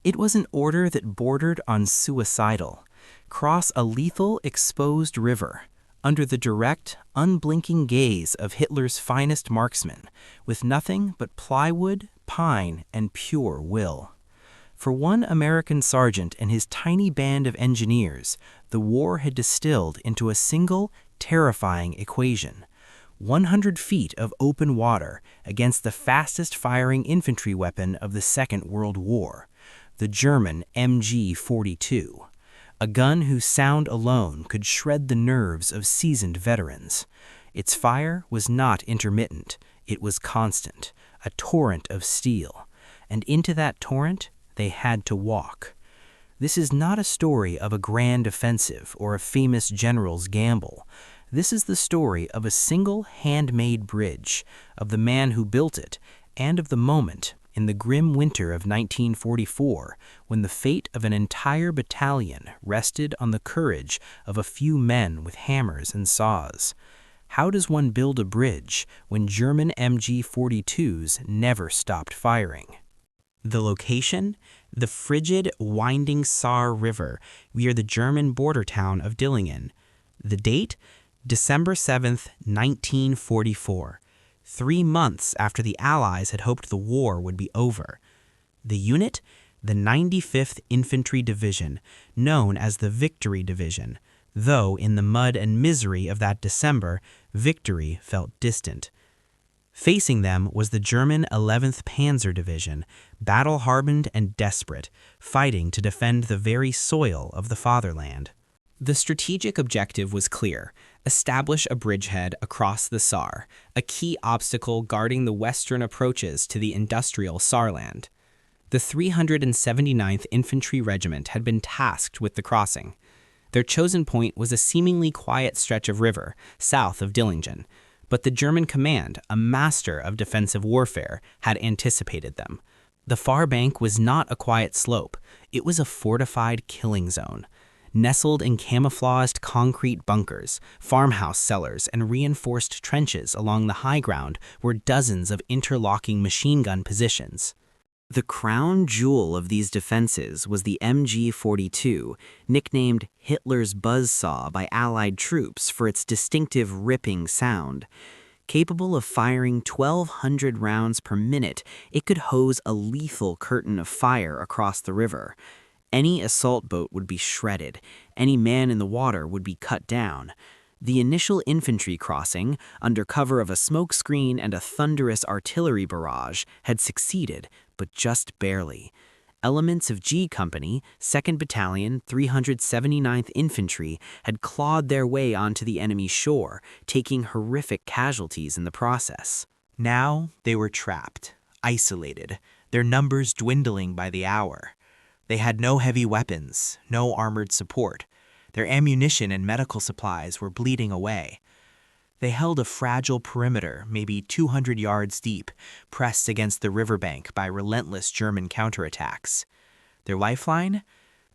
It was an order that bordered on suicidal. Cross a lethal, exposed river, under the direct, unblinking gaze of Hitler's finest marksmen, with nothing but plywood, pine, and pure will. For one American sergeant and his tiny band of engineers, the war had distilled into a single, terrifying equation. 100 feet of open water against the fastest-firing infantry weapon of the Second World War, the German MG42, a gun whose sound alone could shred the nerves of seasoned veterans. Its fire was not intermittent, it was constant, a torrent of steel, and into that torrent they had to walk. This is not a story of a grand offensive or a famous general's gamble. This is the story of a single handmade bridge, of the man who built it, and of the moment, in the grim winter of 1944, when the fate of an entire battalion rested on the courage of a few men with hammers and saws. How does one build a bridge when German MG42s never stopped firing? The location? The frigid, winding Saar River near the German border town of Dillingen. The date? December 7th, 1944. 3 months after the Allies had hoped the war would be over. The unit? The 95th Infantry Division, known as the Victory Division, though in the mud and misery of that December, victory felt distant. Facing them was the German 11th Panzer Division, battle-hardened and desperate, fighting to defend the very soil of the fatherland. The strategic objective was clear: establish a bridgehead across the Saar, a key obstacle guarding the western approaches to the industrial Saarland. The 379th Infantry Regiment had been tasked with the crossing. Their chosen point was a seemingly quiet stretch of river, south of Dillingen, but the German command, a master of defensive warfare, had anticipated them. The far bank was not a quiet slope, it was a fortified killing zone. Nestled in camouflaged concrete bunkers, farmhouse cellars, and reinforced trenches along the high ground were dozens of interlocking machine gun positions. The crown jewel of these defenses was the MG42, nicknamed Hitler's buzzsaw by Allied troops for its distinctive ripping sound. Capable of firing 1,200 rounds per minute, it could hose a lethal curtain of fire across the river. Any assault boat would be shredded. Any man in the water would be cut down. The initial infantry crossing, under cover of a smokescreen and a thunderous artillery barrage, had succeeded, but just barely. Elements of G Company, 2nd Battalion, 379th Infantry, had clawed their way onto the enemy shore, taking horrific casualties in the process. Now they were trapped, isolated, their numbers dwindling by the hour. They had no heavy weapons, no armored support. Their ammunition and medical supplies were bleeding away. They held a fragile perimeter, maybe 200 yards deep, pressed against the riverbank by relentless German counterattacks. Their lifeline?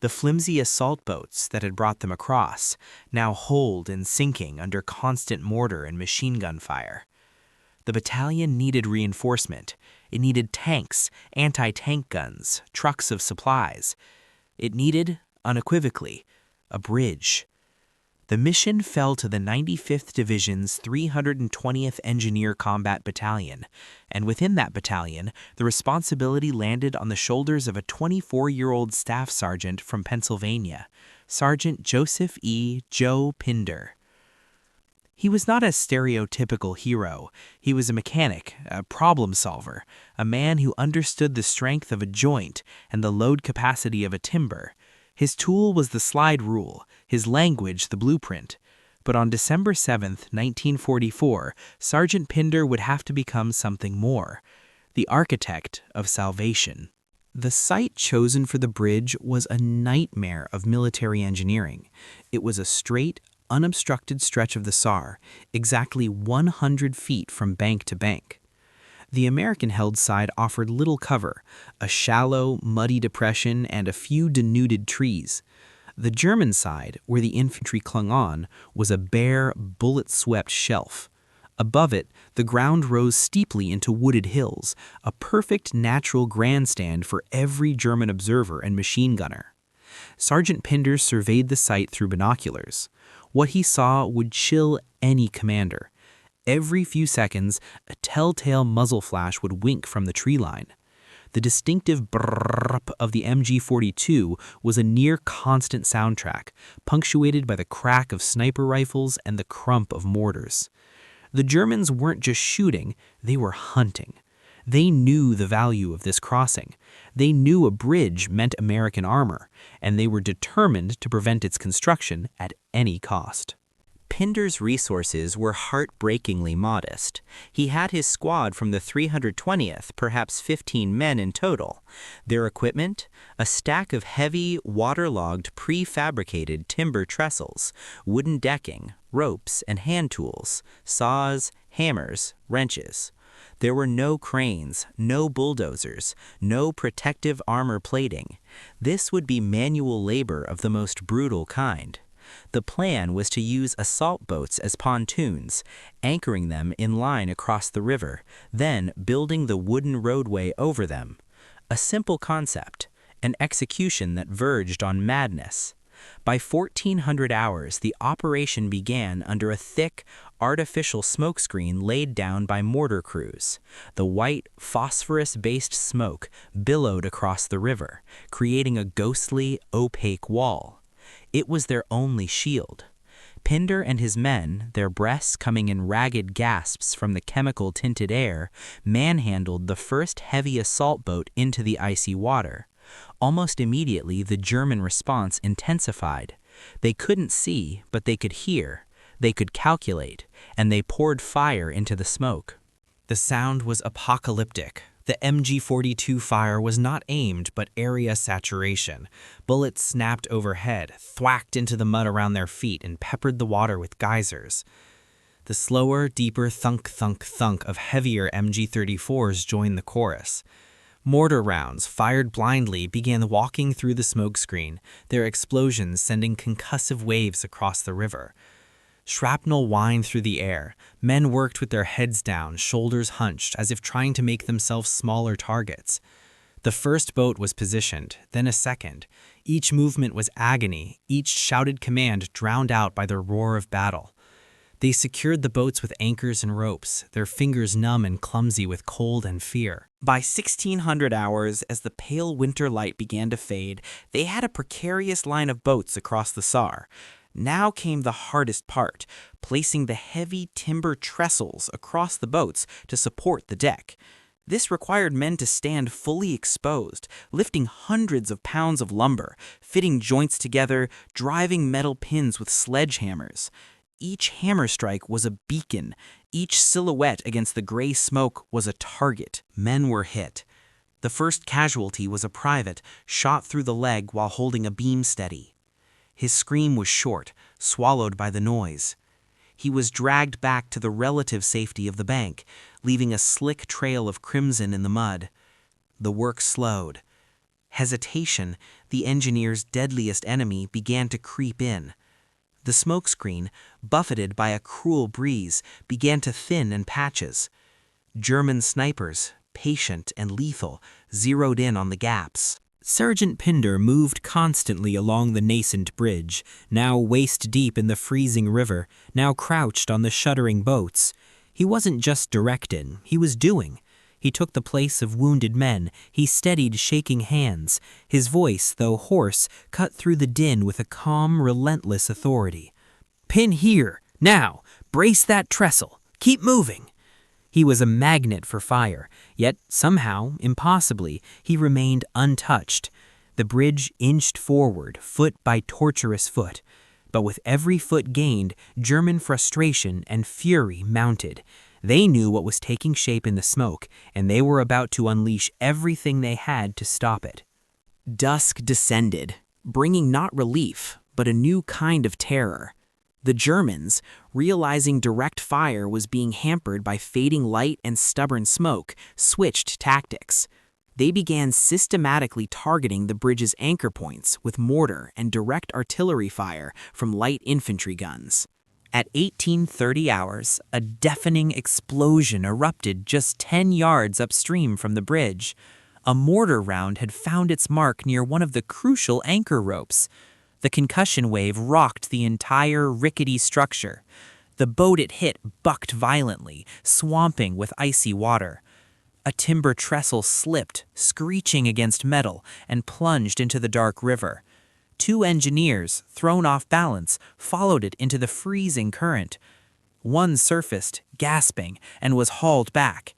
The flimsy assault boats that had brought them across, now holed and sinking under constant mortar and machine gun fire. The battalion needed reinforcement. It needed tanks, anti-tank guns, trucks of supplies. It needed, unequivocally, a bridge. The mission fell to the 95th Division's 320th Engineer Combat Battalion, and within that battalion, the responsibility landed on the shoulders of a 24-year-old staff sergeant from Pennsylvania, Sergeant Joseph E. Joe Pinder. He was not a stereotypical hero. He was a mechanic, a problem solver, a man who understood the strength of a joint and the load capacity of a timber. His tool was the slide rule, his language the blueprint. But on December 7th, 1944, Sergeant Pinder would have to become something more: the architect of salvation. The site chosen for the bridge was a nightmare of military engineering. It was a straight, unobstructed stretch of the Saar, exactly 100 feet from bank to bank. The American-held side offered little cover, a shallow, muddy depression and a few denuded trees. The German side, where the infantry clung on, was a bare, bullet-swept shelf. Above it, the ground rose steeply into wooded hills, a perfect natural grandstand for every German observer and machine gunner. Sergeant Pinder surveyed the site through binoculars. What he saw would chill any commander. Every few seconds, a telltale muzzle flash would wink from the tree line. The distinctive brrrr of the MG42 was a near-constant soundtrack, punctuated by the crack of sniper rifles and the crump of mortars. The Germans weren't just shooting, they were hunting. They knew the value of this crossing. They knew a bridge meant American armor, and they were determined to prevent its construction at any cost. Pinder's resources were heartbreakingly modest. He had his squad from the 320th, perhaps 15 men in total. Their equipment? A stack of heavy, waterlogged, prefabricated timber trestles, wooden decking, ropes, and hand tools, saws, hammers, wrenches. There were no cranes, no bulldozers, no protective armor plating. This would be manual labor of the most brutal kind. The plan was to use assault boats as pontoons, anchoring them in line across the river, then building the wooden roadway over them. A simple concept, an execution that verged on madness. By 1400 hours, the operation began under a thick, artificial smokescreen laid down by mortar crews. The white, phosphorus-based smoke billowed across the river, creating a ghostly, opaque wall. It was their only shield. Pinder and his men, their breaths coming in ragged gasps from the chemical-tinted air, manhandled the first heavy assault boat into the icy water. Almost immediately, the German response intensified. They couldn't see, but they could hear. They could calculate, and they poured fire into the smoke. The sound was apocalyptic. The MG42 fire was not aimed, but area saturation. Bullets snapped overhead, thwacked into the mud around their feet, and peppered the water with geysers. The slower, deeper thunk, thunk, thunk of heavier MG34s joined the chorus. Mortar rounds, fired blindly, began walking through the smokescreen, their explosions sending concussive waves across the river. Shrapnel whined through the air. Men worked with their heads down, shoulders hunched, as if trying to make themselves smaller targets. The first boat was positioned, then a second. Each movement was agony, each shouted command drowned out by the roar of battle. They secured the boats with anchors and ropes, their fingers numb and clumsy with cold and fear. By 1600 hours, as the pale winter light began to fade, they had a precarious line of boats across the Saar. Now came the hardest part, placing the heavy timber trestles across the boats to support the deck. This required men to stand fully exposed, lifting hundreds of pounds of lumber, fitting joints together, driving metal pins with sledgehammers. Each hammer strike was a beacon. Each silhouette against the gray smoke was a target. Men were hit. The first casualty was a private, shot through the leg while holding a beam steady. His scream was short, swallowed by the noise. He was dragged back to the relative safety of the bank, leaving a slick trail of crimson in the mud. The work slowed. Hesitation, the engineer's deadliest enemy, began to creep in. The smokescreen, buffeted by a cruel breeze, began to thin in patches. German snipers, patient and lethal, zeroed in on the gaps. Sergeant Pinder moved constantly along the nascent bridge, now waist-deep in the freezing river, now crouched on the shuddering boats. He wasn't just directing, he was doing. He took the place of wounded men, he steadied shaking hands. His voice, though hoarse, cut through the din with a calm, relentless authority. "Pin here! Now! Brace that trestle! Keep moving!" He was a magnet for fire, yet somehow, impossibly, he remained untouched. The bridge inched forward, foot by tortuous foot. But with every foot gained, German frustration and fury mounted. They knew what was taking shape in the smoke, and they were about to unleash everything they had to stop it. Dusk descended, bringing not relief, but a new kind of terror. The Germans, realizing direct fire was being hampered by fading light and stubborn smoke, switched tactics. They began systematically targeting the bridge's anchor points with mortar and direct artillery fire from light infantry guns. At 18:30 hours, a deafening explosion erupted just 10 yards upstream from the bridge. A mortar round had found its mark near one of the crucial anchor ropes. The concussion wave rocked the entire rickety structure. The boat it hit bucked violently, swamping with icy water. A timber trestle slipped, screeching against metal, and plunged into the dark river. 2 engineers, thrown off balance, followed it into the freezing current. One surfaced, gasping, and was hauled back.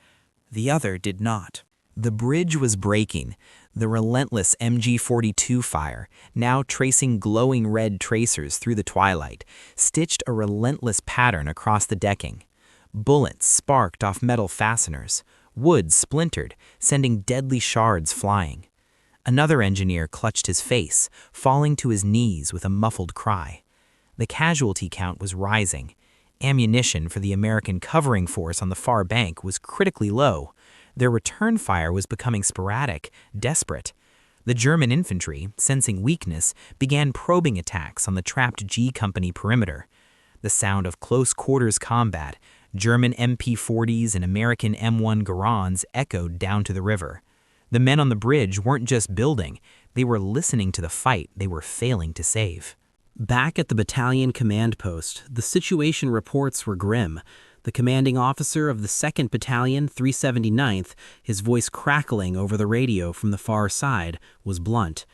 The other did not. The bridge was breaking. The relentless MG42 fire, now tracing glowing red tracers through the twilight, stitched a relentless pattern across the decking. Bullets sparked off metal fasteners. Wood splintered, sending deadly shards flying. Another engineer clutched his face, falling to his knees with a muffled cry. The casualty count was rising. Ammunition for the American covering force on the far bank was critically low. Their return fire was becoming sporadic, desperate. The German infantry, sensing weakness, began probing attacks on the trapped G Company perimeter. The sound of close-quarters combat, German MP40s and American M1 Garands echoed down to the river. The men on the bridge weren't just building, they were listening to the fight they were failing to save. Back at the battalion command post, the situation reports were grim. The commanding officer of the 2nd Battalion, 379th, his voice crackling over the radio from the far side, was blunt.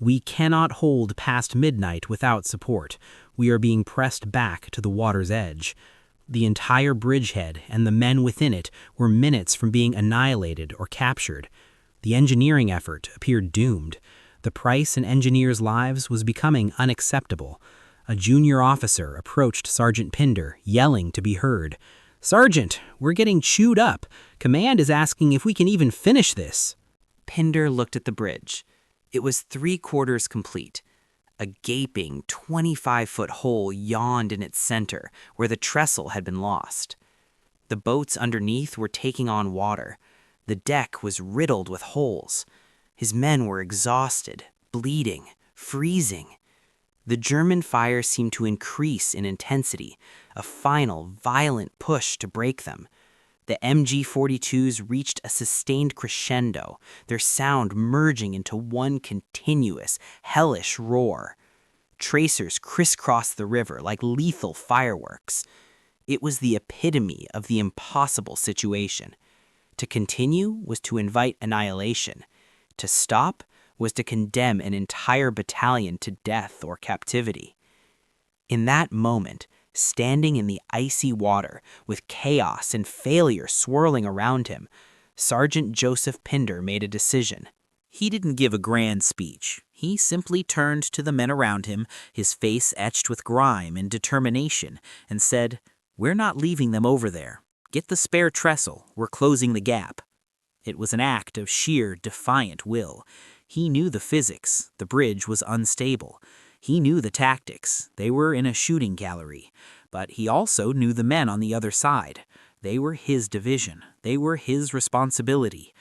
"We cannot hold past midnight without support. We are being pressed back to the water's edge." The entire bridgehead and the men within it were minutes from being annihilated or captured. The engineering effort appeared doomed. The price in engineers' lives was becoming unacceptable. A junior officer approached Sergeant Pinder, yelling to be heard. "Sergeant, we're getting chewed up. Command is asking if we can even finish this." Pinder looked at the bridge. It was 3/4 complete. A gaping 25-foot hole yawned in its center, where the trestle had been lost. The boats underneath were taking on water. The deck was riddled with holes. His men were exhausted, bleeding, freezing. The German fire seemed to increase in intensity, a final, violent push to break them. The MG42s reached a sustained crescendo, their sound merging into one continuous, hellish roar. Tracers crisscrossed the river like lethal fireworks. It was the epitome of the impossible situation. To continue was to invite annihilation. To stop was to condemn an entire battalion to death or captivity. In that moment, standing in the icy water, with chaos and failure swirling around him, Sergeant Joseph Pinder made a decision. He didn't give a grand speech. He simply turned to the men around him, his face etched with grime and determination, and said, "We're not leaving them over there. Get the spare trestle. We're closing the gap." It was an act of sheer, defiant will. He knew the physics. The bridge was unstable. He knew the tactics. They were in a shooting gallery. But he also knew the men on the other side. They were his division. They were his responsibility.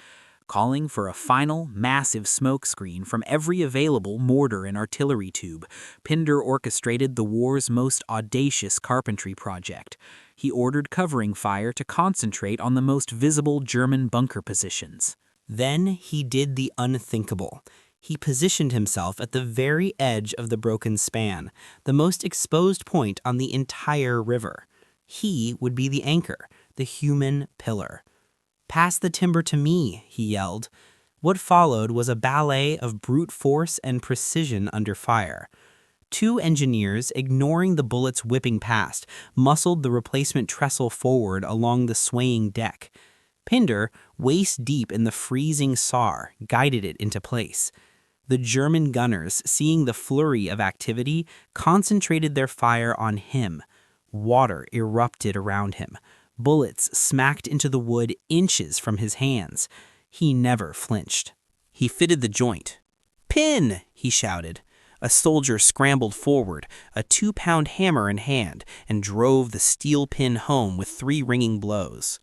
Calling for a final, massive smokescreen from every available mortar and artillery tube, Pinder orchestrated the war's most audacious carpentry project. He ordered covering fire to concentrate on the most visible German bunker positions. Then he did the unthinkable. He positioned himself at the very edge of the broken span, the most exposed point on the entire river. He would be the anchor, the human pillar. "Pass the timber to me," he yelled. What followed was a ballet of brute force and precision under fire. 2 engineers, ignoring the bullets whipping past, muscled the replacement trestle forward along the swaying deck. Pinder, waist deep in the freezing SAR, guided it into place. The German gunners, seeing the flurry of activity, concentrated their fire on him. Water erupted around him. Bullets smacked into the wood inches from his hands. He never flinched. He fitted the joint. "Pin!" he shouted. A soldier scrambled forward, a 2-pound hammer in hand, and drove the steel pin home with 3 ringing blows.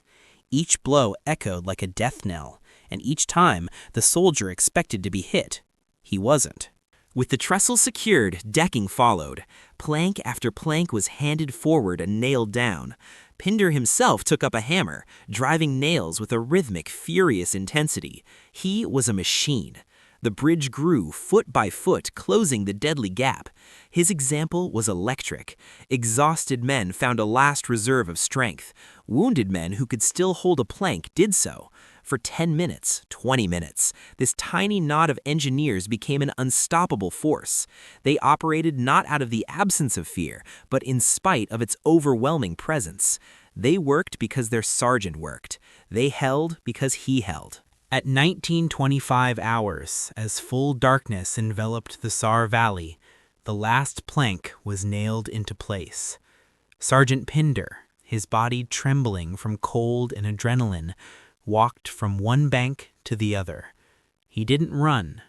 Each blow echoed like a death knell, and each time the soldier expected to be hit. He wasn't. With the trestle secured, decking followed. Plank after plank was handed forward and nailed down. Pinder himself took up a hammer, driving nails with a rhythmic, furious intensity. He was a machine. The bridge grew foot by foot, closing the deadly gap. His example was electric. Exhausted men found a last reserve of strength. Wounded men who could still hold a plank did so. For 10 minutes, 20 minutes, this tiny knot of engineers became an unstoppable force. They operated not out of the absence of fear, but in spite of its overwhelming presence. They worked because their sergeant worked. They held because he held. At 1925 hours, as full darkness enveloped the Saar Valley, the last plank was nailed into place. Sergeant Pinder, his body trembling from cold and adrenaline, walked from one bank to the other. He didn't run.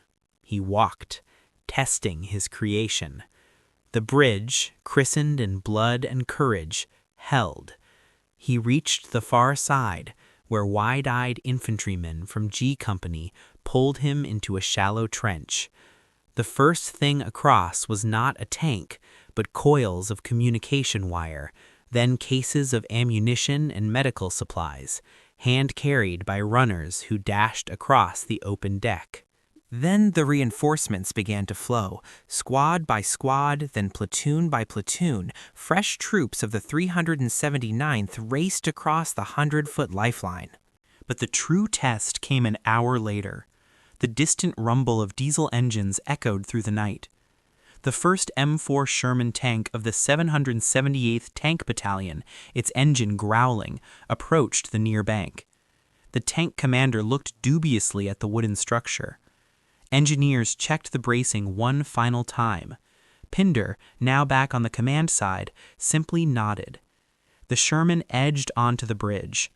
He walked, testing his creation. The bridge, christened in blood and courage, held. He reached the far side, where wide-eyed infantrymen from G Company pulled him into a shallow trench. The first thing across was not a tank, but coils of communication wire, then cases of ammunition and medical supplies, hand-carried by runners who dashed across the open deck. Then the reinforcements began to flow, squad by squad, then platoon by platoon. Fresh troops of the 379th raced across the 100-foot lifeline. But the true test came an hour later. The distant rumble of diesel engines echoed through the night. The first M4 Sherman tank of the 778th Tank Battalion, its engine growling, approached the near bank. The tank commander looked dubiously at the wooden structure. Engineers checked the bracing one final time. Pinder, now back on the command side, simply nodded. The Sherman edged onto the bridge.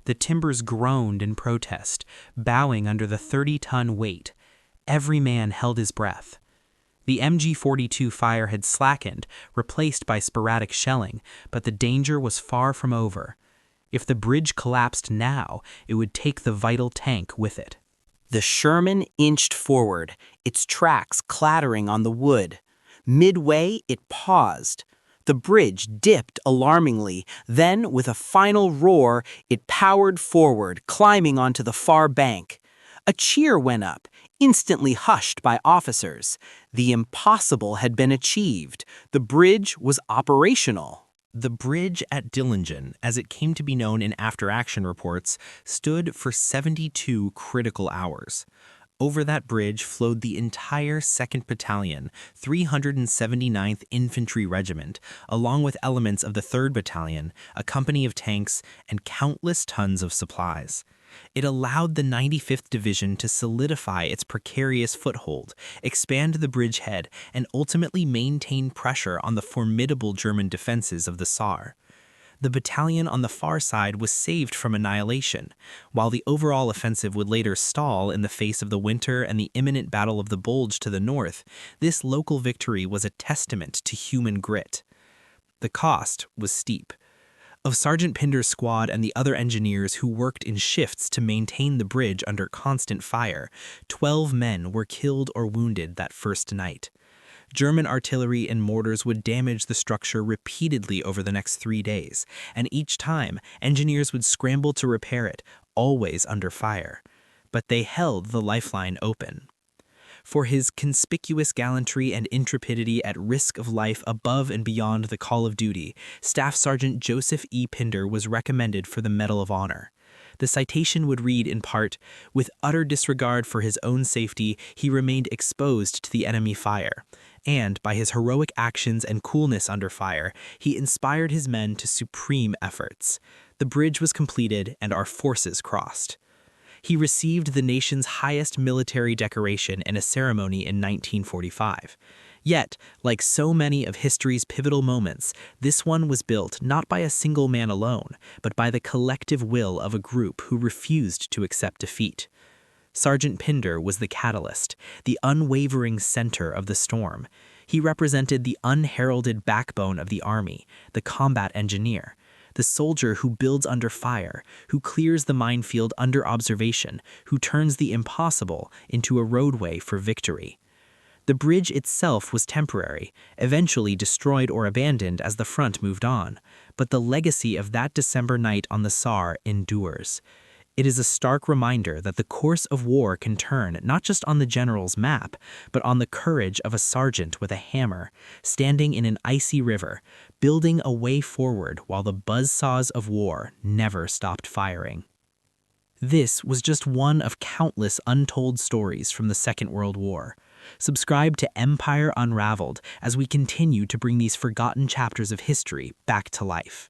The timbers groaned in protest, bowing under the 30-ton weight. Every man held his breath. The MG42 fire had slackened, replaced by sporadic shelling, but the danger was far from over. If the bridge collapsed now, it would take the vital tank with it. The Sherman inched forward, its tracks clattering on the wood. Midway, it paused. The bridge dipped alarmingly. Then, with a final roar, it powered forward, climbing onto the far bank. A cheer went up, instantly hushed by officers. The impossible had been achieved. The bridge was operational. The bridge at Dillingen, as it came to be known in after-action reports, stood for 72 critical hours. Over that bridge flowed the entire 2nd Battalion, 379th Infantry Regiment, along with elements of the 3rd Battalion, a company of tanks, and countless tons of supplies. It allowed the 95th Division to solidify its precarious foothold, expand the bridgehead, and ultimately maintain pressure on the formidable German defenses of the Saar. The battalion on the far side was saved from annihilation. While the overall offensive would later stall in the face of the winter and the imminent Battle of the Bulge to the north, this local victory was a testament to human grit. The cost was steep. Of Sergeant Pinder's squad and the other engineers who worked in shifts to maintain the bridge under constant fire, 12 men were killed or wounded that first night. German artillery and mortars would damage the structure repeatedly over the next 3 days, and each time, engineers would scramble to repair it, always under fire. But they held the lifeline open. For his conspicuous gallantry and intrepidity at risk of life above and beyond the call of duty, Staff Sergeant Joseph E. Pinder was recommended for the Medal of Honor. The citation would read in part, "With utter disregard for his own safety, he remained exposed to the enemy fire, and by his heroic actions and coolness under fire, he inspired his men to supreme efforts. The bridge was completed and our forces crossed." He received the nation's highest military decoration in a ceremony in 1945. Yet, like so many of history's pivotal moments, this one was built not by a single man alone, but by the collective will of a group who refused to accept defeat. Sergeant Pinder was the catalyst, the unwavering center of the storm. He represented the unheralded backbone of the army, the combat engineer, the soldier who builds under fire, who clears the minefield under observation, who turns the impossible into a roadway for victory. The bridge itself was temporary, eventually destroyed or abandoned as the front moved on, but the legacy of that December night on the Saar endures. It is a stark reminder that the course of war can turn not just on the general's map, but on the courage of a sergeant with a hammer, standing in an icy river, building a way forward while the buzzsaws of war never stopped firing. This was just one of countless untold stories from the Second World War. Subscribe to Empire Unraveled as we continue to bring these forgotten chapters of history back to life.